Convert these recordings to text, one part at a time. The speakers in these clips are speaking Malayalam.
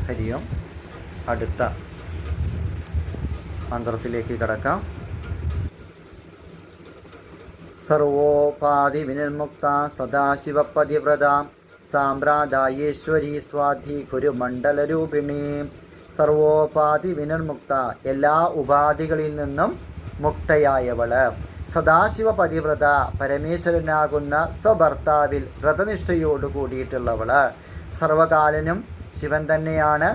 ഹരി ഓം. അടുത്ത മന്ത്രത്തിലേക്ക് കടക്കാം. സർവോപാധി വിനിർമുക്ത സദാശിവപതിവ്രത സാമ്പ്രദായേശ്വരി സ്വാധി കുരുമണ്ഡലരൂപിണി. സർവോപാധി വിനിർമുക്ത, എല്ലാ ഉപാധികളിൽ നിന്നും മുക്തയായവള്. സദാശിവ പതിവ്രത, പരമേശ്വരനാകുന്ന സ്വഭർത്താവിൽ വ്രതനിഷ്ഠയോടു കൂടിയിട്ടുള്ളവള്. സർവകാലനും ശിവൻ തന്നെയാണ്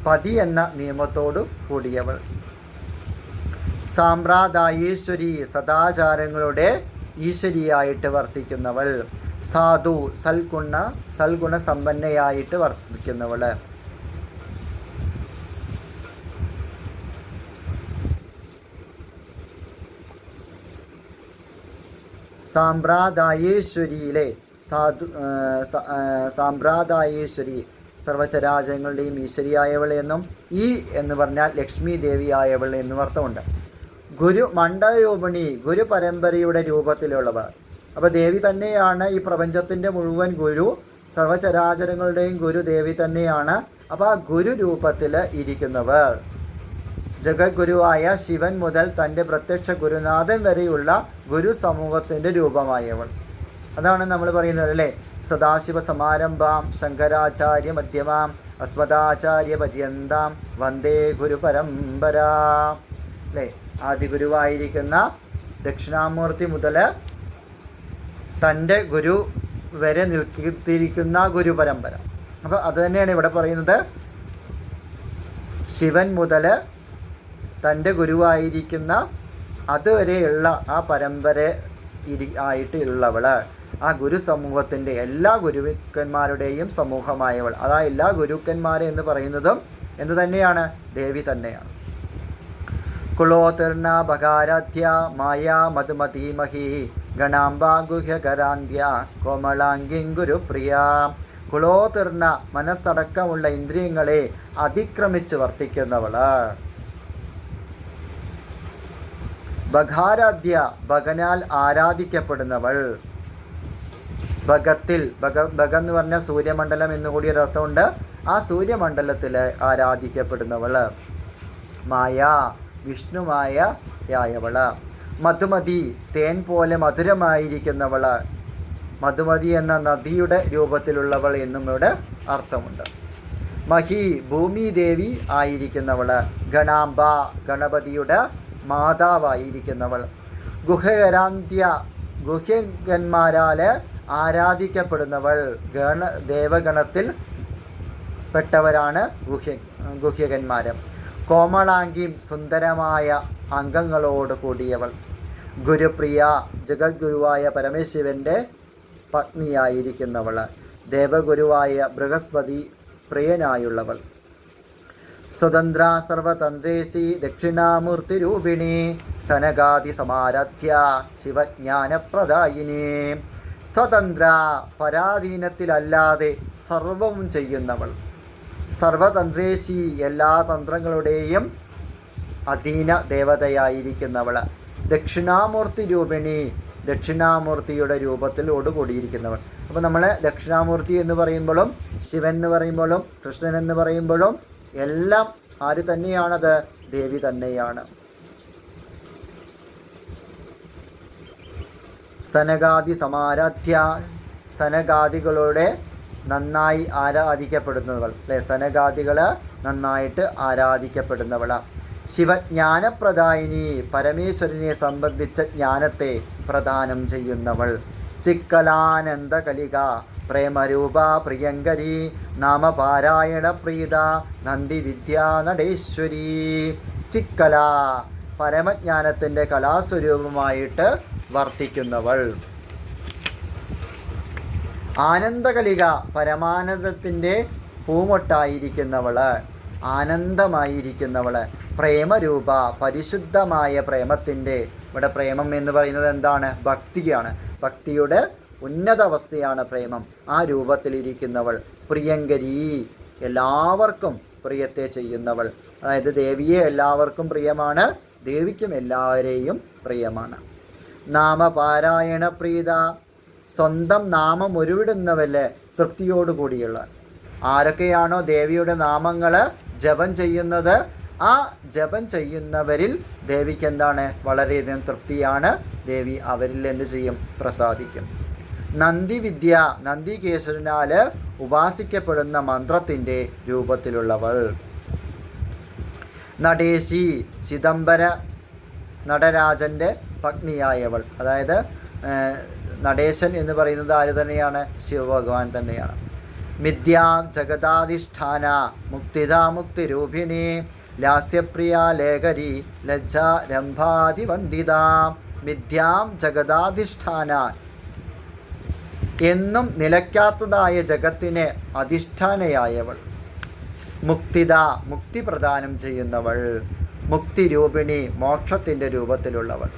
പതി എന്ന നിയമത്തോടു കൂടിയവൾ. സാമ്പ്രദായേശ്വരി, സദാചാരങ്ങളുടെ ഈശ്വരിയായിട്ട് വർത്തിക്കുന്നവൾ. സാധു, സൽഗുണ സമ്പന്നയായിട്ട് വർത്തിക്കുന്നവള്. സാമ്പ്രദായേശ്വരിയിലെ സാമ്പ്രദായേശ്വരി, സർവചരാചരങ്ങളുടെയും ഈശ്വരിയായവൾ എന്നും ഈ എന്ന് പറഞ്ഞാൽ ലക്ഷ്മി ദേവിയായവൾ എന്നും അർത്ഥമുണ്ട്. ഗുരു മണ്ഡലരൂപിണി, ഗുരു പരമ്പരയുടെ രൂപത്തിലുള്ളവർ. അപ്പോൾ ദേവി തന്നെയാണ് ഈ പ്രപഞ്ചത്തിൻ്റെ മുഴുവൻ ഗുരു, സർവചരാചരങ്ങളുടെയും ഗുരു ദേവി തന്നെയാണ്. അപ്പോൾ ആ ഗുരു രൂപത്തിൽ ഇരിക്കുന്നവർ. ജഗദ്ഗുരുവായ ശിവൻ മുതൽ തൻ്റെ പ്രത്യക്ഷ ഗുരുനാഥൻ വരെയുള്ള ഗുരു സമൂഹത്തിൻ്റെ രൂപമായവൾ. അതാണ് നമ്മൾ പറയുന്നത് അല്ലേ. സദാശിവ സമാരംഭാം ശങ്കരാചാര്യ മധ്യമാം അസ്മദാചാര്യ പര്യന്താം വന്ദേ ഗുരു പരമ്പര. അല്ലേ, ആദിഗുരുവായിരിക്കുന്ന ദക്ഷിണാമൂർത്തി മുതൽ തൻ്റെ ഗുരു വരെ നിൽക്കിയിരിക്കുന്ന ഗുരു പരമ്പര. അപ്പോൾ അത് തന്നെയാണ് ഇവിടെ പറയുന്നത്. ശിവൻ മുതൽ തൻ്റെ ഗുരുവായിരിക്കുന്ന അതുവരെയുള്ള ആ പരമ്പര ആയിട്ട് ഉള്ളവള്, ആ ഗുരു സമൂഹത്തിൻ്റെ എല്ലാ ഗുരുക്കന്മാരുടെയും സമൂഹമായവൾ. അതാ എല്ലാ ഗുരുക്കന്മാരെ എന്ന് പറയുന്നതും എന്ത് തന്നെയാണ്? ദേവി തന്നെയാണ്. കുളോതിർണ ഭകാരാധ്യ മായാ മധുമതീമഹി ഗണാംബാഗുഹ്യകരാന്ധ്യ കോമളാംഗിം ഗുരുപ്രിയ. കുളോതിർണ, മനസ്സടക്കമുള്ള ഇന്ദ്രിയങ്ങളെ അതിക്രമിച്ച് വർത്തിക്കുന്നവള്. ഭഗാരാധ്യ, ഭഗനാൽ ആരാധിക്കപ്പെടുന്നവൾ. ഭഗത്തിൽ, ഭഗ എന്ന് പറഞ്ഞാൽ സൂര്യമണ്ഡലം എന്നുകൂടി ഒരർത്ഥമുണ്ട്. ആ സൂര്യമണ്ഡലത്തിൽ ആരാധിക്കപ്പെടുന്നവൾ. മായ, വിഷ്ണുമായയായവള്. മധുമതി, തേൻ പോലെ മധുരമായിരിക്കുന്നവൾ. മധുമതി എന്ന നദിയുടെ രൂപത്തിലുള്ളവൾ എന്നും ഇവിടെ അർത്ഥമുണ്ട്. മഹി, ഭൂമി ദേവി ആയിരിക്കുന്നവൾ. ഗണാംബ, ഗണപതിയുടെ മാതാവായിരിക്കുന്നവൾ. ഗുഹകരാന്ത്യ, ഗുഹ്യന്മാരാൽ ആരാധിക്കപ്പെടുന്നവൾ. ദേവഗണത്തിൽ പെട്ടവരാണ് ഗുഹ്യകന്മാർ. കോമളാംഗിം, സുന്ദരമായ അംഗങ്ങളോട് കൂടിയവൾ. ഗുരുപ്രിയ, ജഗദ്ഗുരുവായ പരമശിവൻ്റെ പത്നിയായിരിക്കുന്നവൾ. ദേവഗുരുവായ ബൃഹസ്പതി പ്രിയനായുള്ളവൾ. സ്വതന്ത്ര സർവതന്ത്രേശി ദക്ഷിണാമൂർത്തിരൂപിണി സനകാദി സമാരാധ്യ ശിവജ്ഞാനപ്രദായിനി. സ്വതന്ത്ര, പരാധീനത്തിലല്ലാതെ സർവവും ചെയ്യുന്നവൾ. സർവതന്ത്രേശി, എല്ലാ തന്ത്രങ്ങളുടെയും അധീന ദേവതയായിരിക്കുന്നവൾ. ദക്ഷിണാമൂർത്തി രൂപിണി, ദക്ഷിണാമൂർത്തിയുടെ രൂപത്തിലോട് കൂടിയിരിക്കുന്നവൾ. അപ്പോൾ നമ്മൾ ദക്ഷിണാമൂർത്തി എന്ന് പറയുമ്പോഴും ശിവൻ എന്ന് പറയുമ്പോഴും കൃഷ്ണൻ എന്ന് പറയുമ്പോഴും എല്ലാം ആര് തന്നെയാണത്? ദേവി തന്നെയാണ്. സനകാദി സമാരാധ്യ, സനകാദികളുടെ നന്നായി ആരാധിക്കപ്പെടുന്നവൾ. അല്ലെ, സനകാദികൾ നന്നായിട്ട് ആരാധിക്കപ്പെടുന്നവൾ. ശിവജ്ഞാനപ്രദായിനി, പരമേശ്വരനെ സംബന്ധിച്ച ജ്ഞാനത്തെ പ്രദാനം ചെയ്യുന്നവൾ. ചിക്കലാനന്ദ കലിക പ്രേമരൂപ പ്രിയങ്കരി നാമപാരായണ പ്രീത നന്ദി വിദ്യാ നടേശ്വരി. ചിക്കല, പരമജ്ഞാനത്തിൻ്റെ കലാസ്വരൂപമായിട്ട് വർത്തിക്കുന്നവൾ. ആനന്ദകലിക, പരമാനന്ദത്തിൻ്റെ പൂമൊട്ടായിരിക്കുന്നവള്, ആനന്ദമായിരിക്കുന്നവള്. പ്രേമരൂപ, പരിശുദ്ധമായ പ്രേമത്തിൻ്റെ, ഇവിടെ പ്രേമം എന്ന് പറയുന്നത് എന്താണ്? ഭക്തിയാണ്. ഭക്തിയുടെ ഉന്നത അവസ്ഥയാണ് പ്രേമം. ആ രൂപത്തിലിരിക്കുന്നവൾ. പ്രിയങ്കരി, എല്ലാവർക്കും പ്രിയത്തെ ചെയ്യുന്നവൾ. അതായത് ദേവിയെ എല്ലാവർക്കും പ്രിയമാണ്, ദേവിക്കും എല്ലാവരെയും പ്രിയമാണ്. നാമപാരായണ പ്രീത, സ്വന്തം നാമം ഉരുവിടുന്നവല്ലേ തൃപ്തിയോടുകൂടിയുള്ള. ആരൊക്കെയാണോ ദേവിയുടെ നാമങ്ങൾ ജപം ചെയ്യുന്നത്, ആ ജപം ചെയ്യുന്നവരിൽ ദേവിക്ക് എന്താണ് വളരെയധികം തൃപ്തിയാണ്. ദേവി അവരിൽ എന്ത് ചെയ്യും? പ്രസാദിക്കും. നന്ദിവിദ്യ, നന്ദികേശ്വരനാൽ ഉപാസിക്കപ്പെടുന്ന മന്ത്രത്തിൻ്റെ രൂപത്തിലുള്ളവൾ. നടേശി, ചിദംബര നടരാജൻ്റെ പത്നിയായവൾ. അതായത് നടേശൻ എന്ന് പറയുന്നത് ആര് തന്നെയാണ്? ശിവഭഗവാൻ തന്നെയാണ്. മിഥ്യാം ജഗതാധിഷ്ഠാന മുക്തിദാ മുക്തിരൂപിണി ലാസ്യപ്രിയ ലേഖരി ലജ്ജാ രംഭാതിവന്ദിത. മിഥ്യാം ജഗതാധിഷ്ഠാന, എന്നും നിലയ്ക്കാത്തതായ ജഗത്തിനെ അധിഷ്ഠാനയായവൾ. മുക്തിദ, മുക്തി പ്രദാനം ചെയ്യുന്നവൾ. മുക്തിരൂപിണി, മോക്ഷത്തിൻ്റെ രൂപത്തിലുള്ളവൾ.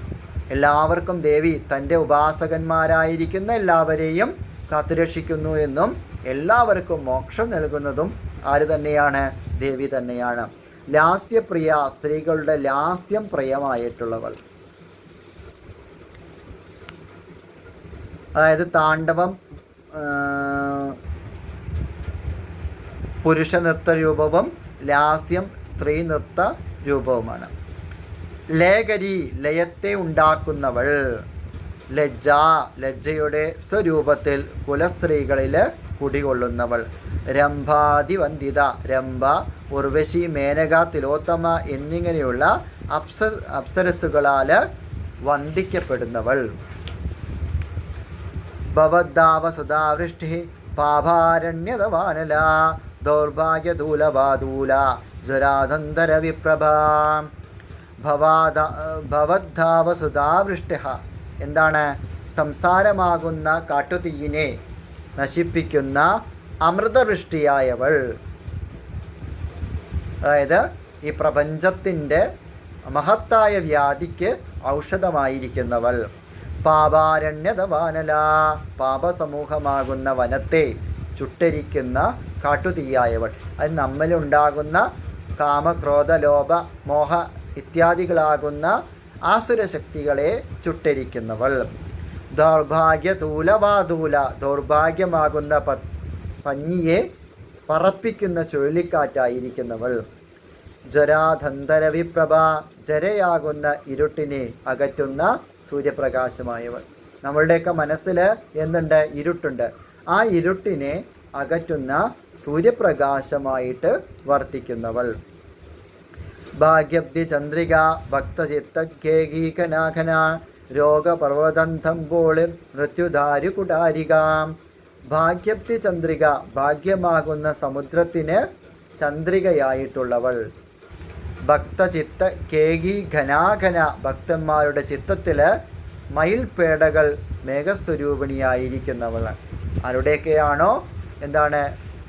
എല്ലാവർക്കും ദേവി തൻ്റെ ഉപാസകന്മാരായിരിക്കുന്ന എല്ലാവരെയും കാത്തുരക്ഷിക്കുന്നു എന്നും എല്ലാവർക്കും മോക്ഷം നൽകുന്നതും ആര് തന്നെയാണ്? ദേവി തന്നെയാണ്. ലാസ്യപ്രിയ, സ്ത്രീകളുടെ ലാസ്യം പ്രിയമായിട്ടുള്ളവൾ. അതായത് താണ്ഡവം പുരുഷ നൃത്ത രൂപവും ലാസ്യം സ്ത്രീ നൃത്ത രൂപവുമാണ്. ലേഖരി, ലയത്തെ ഉണ്ടാക്കുന്നവൾ. ലജ്ജ, ലജ്ജയുടെ സ്വരൂപത്തിൽ കുലസ്ത്രീകളിൽ കുടികൊള്ളുന്നവൾ. രംഭാതിവന്ദിത, രംഭ, ഉർവശി, മേനക, തിലോത്തമ എന്നിങ്ങനെയുള്ള അപ്സരസ്സുകളാൽ വന്ദിക്കപ്പെടുന്നവൾ. ഭവദ്ധാവസുധാവൃഷ്ടി പാഭാരണ്യതവാനല ദൗർഭാഗ്യദൂലവാദൂല ജരാധന്ധര വിപ്രഭ. ഭവദ്ധാവസുധാവൃഷ്ടി എന്താണ്? സംസാരമാകുന്ന കാട്ടുതീയിനെ നശിപ്പിക്കുന്ന അമൃതവൃഷ്ടിയായവൾ. അതായത് ഈ പ്രപഞ്ചത്തിൻ്റെ മഹത്തായ വ്യാധിക്ക് ഔഷധമായിരിക്കുന്നവൾ. പാപാരണ്യതവാനല, പാപസമൂഹമാകുന്ന വനത്തെ ചുട്ടരിക്കുന്ന കാട്ടുതീയായവൾ. അത് നമ്മളുണ്ടാകുന്ന കാമക്രോധ ലോഭ മോഹ ഇത്യാദികളാകുന്ന ആസുരശക്തികളെ ചുട്ടരിക്കുന്നവൾ. ദൗർഭാഗ്യതൂലവാതൂല, ദൗർഭാഗ്യമാകുന്ന പഞ്ഞിയെ പറപ്പിക്കുന്ന ചുഴലിക്കാറ്റായിരിക്കുന്നവൾ. ജരാധന്ധര വിപ്രഭ, ജരയാകുന്ന ഇരുട്ടിനെ അകറ്റുന്ന സൂര്യപ്രകാശമായവൾ. നമ്മളുടെയൊക്കെ മനസ്സിൽ എന്തുണ്ട്? ഇരുട്ടുണ്ട്. ആ ഇരുട്ടിനെ അകറ്റുന്ന സൂര്യപ്രകാശമായിട്ട് വർത്തിക്കുന്നവൾ. ഭാഗ്യബ്ധി ചന്ദ്രിക ഭക്തചിത്തഖേകീകനാഘന രോഗപർവ്വതന്ധംബോളിർ മൃത്യുധാരു കുടാരിക. ഭാഗ്യബ്ധി ചന്ദ്രിക, ഭാഗ്യമാകുന്ന സമുദ്രത്തിന് ചന്ദ്രികയായിട്ടുള്ളവൾ. ഭക്തചിത്ത കേകി ഘനാഘന, ഭക്തന്മാരുടെ ചിത്തത്തിൽ മയിൽപേടകൾ മേഘസ്വരൂപിണിയായിരിക്കുന്നവൾ. ആരുടെയൊക്കെയാണോ എന്താണ്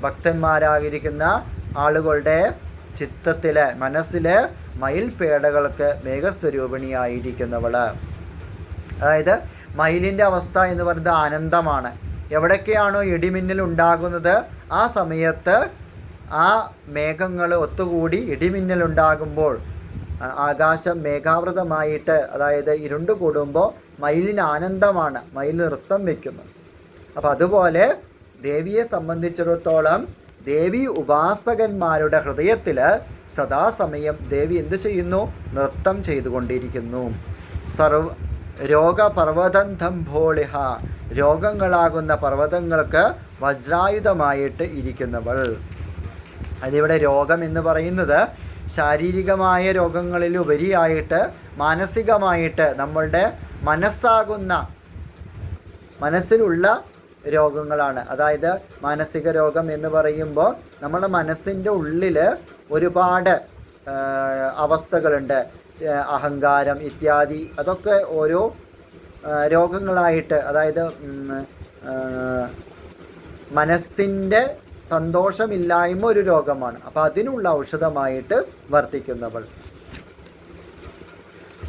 ഭക്തന്മാരായിരിക്കുന്ന ആളുകളുടെ ചിത്തത്തിൽ മനസ്സിൽ മയിൽപേടകൾക്ക് മേഘസ്വരൂപിണിയായിരിക്കുന്നവൾ. അതായത് മയിലിൻ്റെ അവസ്ഥ എന്ന് പറയുന്നത് ആനന്ദമാണ്. എവിടൊക്കെയാണോ ഇടിമിന്നൽ ഉണ്ടാകുന്നത് ആ സമയത്ത് ആ മേഘങ്ങൾ ഒത്തുകൂടി ഇടിമിന്നൽ ഉണ്ടാകുമ്പോൾ ആകാശം മേഘാവൃതമായിട്ട്, അതായത് ഇരുണ്ടു കൂടുമ്പോൾ മയിലിന് ആനന്ദമാണ്, മയിൽ നൃത്തം വയ്ക്കുന്നു. അപ്പം അതുപോലെ ദേവിയെ സംബന്ധിച്ചിടത്തോളം ദേവി ഉപാസകന്മാരുടെ ഹൃദയത്തിൽ സദാസമയം ദേവി എന്തു ചെയ്യുന്നു? നൃത്തം ചെയ്തുകൊണ്ടിരിക്കുന്നു. രോഗപർവ്വതന്ധംഭോളിഹ, രോഗങ്ങളാകുന്ന പർവ്വതങ്ങൾക്ക് വജ്രായുധമായിട്ട് ഇരിക്കുന്നവൾ. അതിവിടെ രോഗം എന്ന് പറയുന്നത് ശാരീരികമായ രോഗങ്ങളിലുപരിയായിട്ട് മാനസികമായിട്ട് നമ്മളുടെ മനസ്സിലുള്ള രോഗങ്ങളാണ്. അതായത് മാനസിക രോഗം എന്ന് പറയുമ്പോൾ നമ്മുടെ മനസ്സിൻ്റെ ഉള്ളിൽ ഒരുപാട് അവസ്ഥകളുണ്ട്. അഹങ്കാരം ഇത്യാദി, അതൊക്കെ ഓരോ രോഗങ്ങളായിട്ട്, അതായത് മനസ്സിൻ്റെ സന്തോഷമില്ലായ്മ ഒരു രോഗമാണ്. അപ്പോൾ അതിനുള്ള ഔഷധമായിട്ട് വർത്തിക്കുന്നവൾ.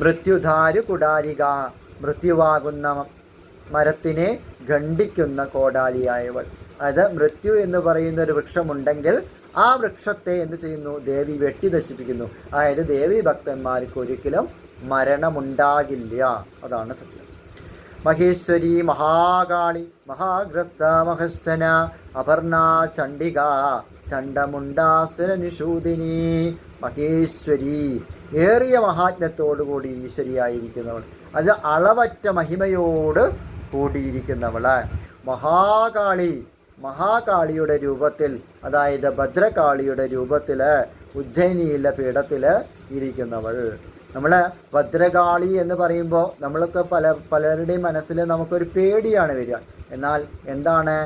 മൃത്യുധാരു കുടാരിക, മൃത്യുവാകുന്ന മരത്തിനെ ഖണ്ഡിക്കുന്ന കോടാലിയായവൾ. അതായത് മൃത്യു എന്ന് പറയുന്ന ഒരു വൃക്ഷമുണ്ടെങ്കിൽ ആ വൃക്ഷത്തെ എന്ത് ചെയ്യുന്നു? ദേവി വെട്ടി നശിപ്പിക്കുന്നു. അതായത് ദേവി ഭക്തന്മാർക്ക് ഒരിക്കലും മരണമുണ്ടാകില്ല. അതാണ് സത്യം. മഹേശ്വരി മഹാകാളി മഹാഗ്രസ മഹശന അപർണ ചണ്ഡിക ചണ്ഡമുണ്ടാസുരനിഷൂദിനി. മഹേശ്വരി ഏറിയ മഹാത്മ്യത്തോടുകൂടി ഈശ്വരിയായിരിക്കുന്നവൾ, അത് അളവറ്റ മഹിമയോട് കൂടിയിരിക്കുന്നവൾ. മഹാകാളി മഹാകാളിയുടെ രൂപത്തിൽ, അതായത് ഭദ്രകാളിയുടെ രൂപത്തിൽ ഉജ്ജയിനിയിലെ പീഠത്തിൽ ഇരിക്കുന്നവൾ. നമ്മൾ ഭദ്രകാളി എന്ന് പറയുമ്പോൾ നമ്മൾക്ക് പലരുടെയും മനസ്സിൽ നമുക്കൊരു പേടിയാണ് വരിക. എന്നാൽ എന്താണ്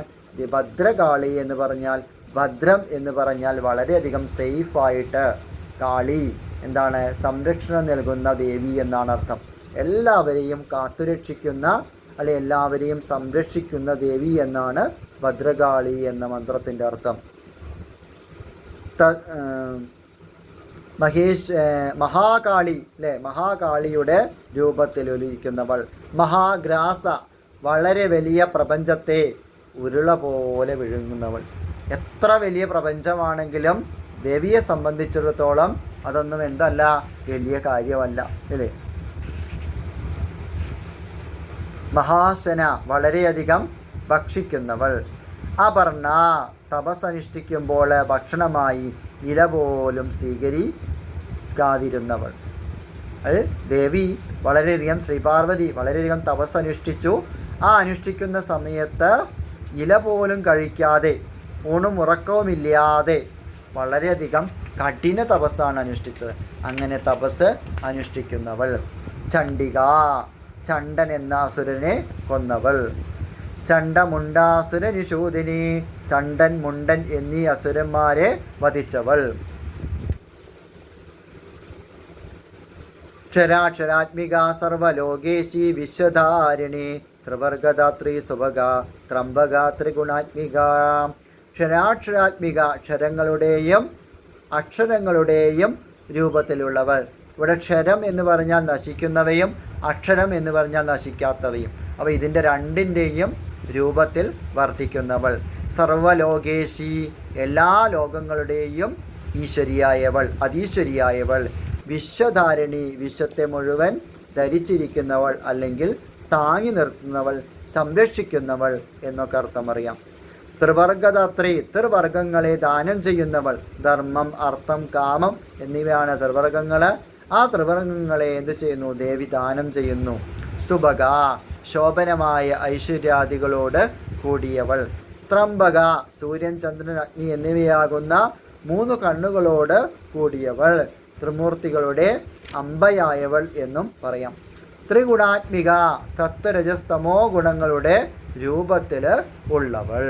ഭദ്രകാളി എന്ന് പറഞ്ഞാൽ? ഭദ്രം എന്ന് പറഞ്ഞാൽ വളരെയധികം സേഫായിട്ട്, കാളി എന്താണ് സംരക്ഷണം നൽകുന്ന ദേവി എന്നാണ് അർത്ഥം. എല്ലാവരെയും കാത്തുരക്ഷിക്കുന്ന അല്ലെ എല്ലാവരെയും സംരക്ഷിക്കുന്ന ദേവി എന്നാണ് ഭദ്രകാളി എന്ന മന്ത്രത്തിൻ്റെ അർത്ഥം. മഹാകാളി അല്ലേ, മഹാകാളിയുടെ രൂപത്തിലൊലിക്കുന്നവൾ. മഹാഗ്രാസ വളരെ വലിയ പ്രപഞ്ചത്തെ ഉരുള പോലെ വിഴുങ്ങുന്നവൾ. എത്ര വലിയ പ്രപഞ്ചമാണെങ്കിലും ദേവിയെ സംബന്ധിച്ചിടത്തോളം അതൊന്നും എന്തല്ല, വലിയ കാര്യമല്ല അല്ലേ. മഹാശന വളരെയധികം ഭക്ഷിക്കുന്നവൾ. അപർണ തപസ്സനുഷ്ഠിക്കുമ്പോൾ ഭക്ഷണമായി ഇല പോലും സ്വീകരിക്കാതിരുന്നവൾ. അത് ദേവി വളരെയധികം, ശ്രീപാർവതി വളരെയധികം തപസ്സനുഷ്ഠിച്ചു. ആ അനുഷ്ഠിക്കുന്ന സമയത്ത് ഇല പോലും കഴിക്കാതെ, ഊണും ഉറക്കവുമില്ലാതെ വളരെയധികം കഠിന തപസ്സാണ് അനുഷ്ഠിച്ചത്. അങ്ങനെ തപസ് അനുഷ്ഠിക്കുന്നവൾ. ചണ്ഡിക ചണ്ഡൻ എന്ന അസുരനെ കൊന്നവൾ. ചണ്ഡമുണ്ടാസുരനിഷൂദിനി ചണ്ഡൻ മുണ്ടൻ എന്നീ അസുരന്മാരെ വധിച്ചവൾ. ക്ഷരാക്ഷരാത്മിക സർവലോകേശി വിശ്വധാരിണി ത്രിവർഗദാത്രി സുഭഗ ത്രംബക ത്രിഗുണാത്മിക. ക്ഷരാക്ഷരാത്മിക ക്ഷരങ്ങളുടെയും അക്ഷരങ്ങളുടെയും രൂപത്തിലുള്ളവൾ. ഇവിടെ ക്ഷരം എന്ന് പറഞ്ഞാൽ നശിക്കുന്നവയും അക്ഷരം എന്ന് പറഞ്ഞാൽ നശിക്കാത്തവയും. അപ്പോൾ ഇതിൻ്റെ രണ്ടിൻ്റെയും രൂപത്തിൽ വർത്തിക്കുന്നവൾ. സർവലോകേശി എല്ലാ ലോകങ്ങളുടെയും ഈശ്വരിയായവൾ, അതീശ്വരിയായവൾ. വിശ്വധാരിണി വിശ്വത്തെ മുഴുവൻ ധരിച്ചിരിക്കുന്നവൾ, അല്ലെങ്കിൽ താങ്ങി നിർത്തുന്നവൾ, സംരക്ഷിക്കുന്നവൾ എന്നൊക്കെ അർത്ഥം അറിയാം. ത്രിവർഗദാത്രി ത്രിവർഗങ്ങളെ ദാനം ചെയ്യുന്നവൾ. ധർമ്മം, അർത്ഥം, കാമം എന്നിവയാണ് ത്രിവർഗങ്ങൾ. ആ ത്രിവർഗങ്ങളെ എന്ത് ചെയ്യുന്നു? ദേവി ദാനം ചെയ്യുന്നു. സുഭഗ ശോഭനമായ ഐശ്വര്യാദികളോട് കൂടിയവൾ. ത്രംബക സൂര്യൻ, ചന്ദ്രൻ, അഗ്നി എന്നിവയാകുന്ന 3 കണ്ണുകളോട് കൂടിയവൾ. ത്രിമൂർത്തികളുടെ അമ്പയായവൾ എന്നും പറയാം. ത്രിഗുണാത്മിക സത്വരജസ്തമോ ഗുണങ്ങളുടെ രൂപത്തിൽ ഉള്ളവൾ.